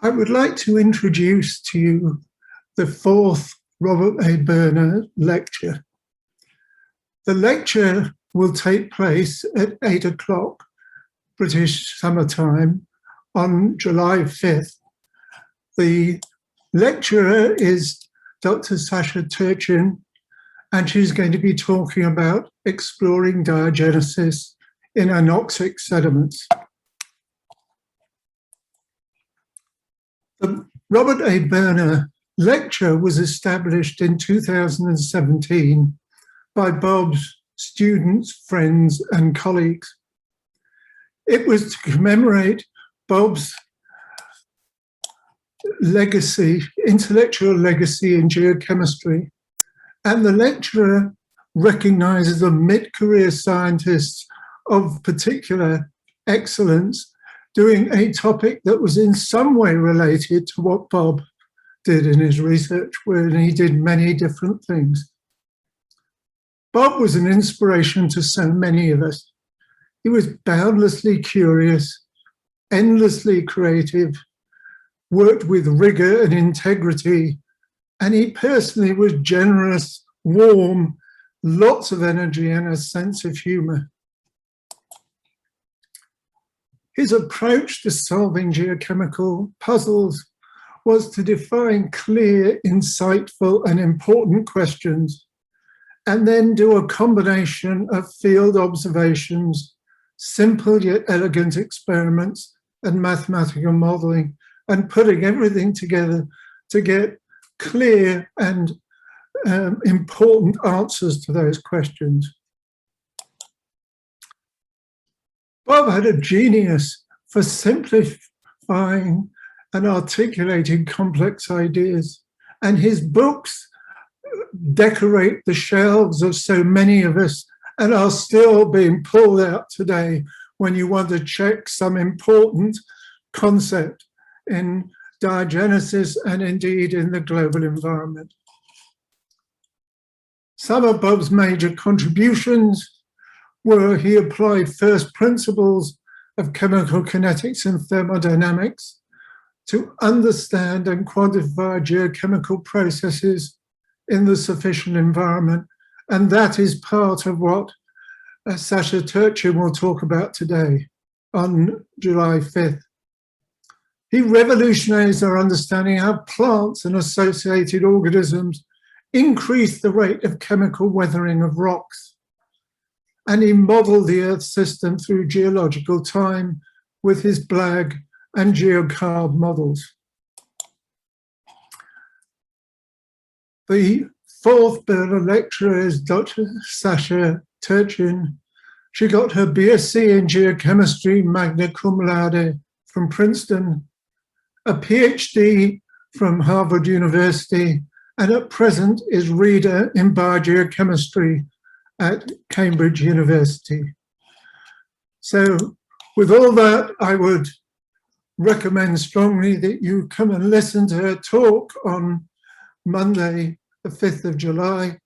I would like to introduce to you the fourth Robert A. Berner lecture. The lecture will take place at 8 o'clock British Summer Time on July 5th. The lecturer is Dr. Sasha Turchyn, and she's going to be talking about exploring diagenesis in anoxic sediments. The Robert A. Berner lecture was established in 2017 by Bob's students, friends, and colleagues. It was to commemorate Bob's legacy, intellectual legacy in geochemistry, and the lecturer recognizes the mid-career scientists of particular excellence doing a topic that was in some way related to what Bob did in his research, where he did many different things. Bob was an inspiration to so many of us. He was boundlessly curious, endlessly creative, worked with rigor and integrity, and he personally was generous, warm, lots of energy and a sense of humor. His approach to solving geochemical puzzles was to define clear, insightful, and important questions, and then do a combination of field observations, simple yet elegant experiments, and mathematical modeling, and putting everything together to get clear and important answers to those questions. Bob had a genius for simplifying and articulating complex ideas, and his books decorate the shelves of so many of us and are still being pulled out today when you want to check some important concept in diagenesis and indeed in the global environment. Some of Bob's major contributions were he applied first principles of chemical kinetics and thermodynamics to understand and quantify geochemical processes in the sufficient environment. And that is part of what Sasha Turchyn will talk about today on July 5th. He revolutionized our understanding how plants and associated organisms increase the rate of chemical weathering of rocks. And he modeled the Earth system through geological time with his BLAG and geocarb models. The fourth Berner lecturer is Dr. Sasha Turchyn. She got her BSc in geochemistry magna cum laude from Princeton, a PhD from Harvard University, and at present is reader in biogeochemistry at Cambridge University. So with all that, I would recommend strongly that you come and listen to her talk on Monday, the 5th of July.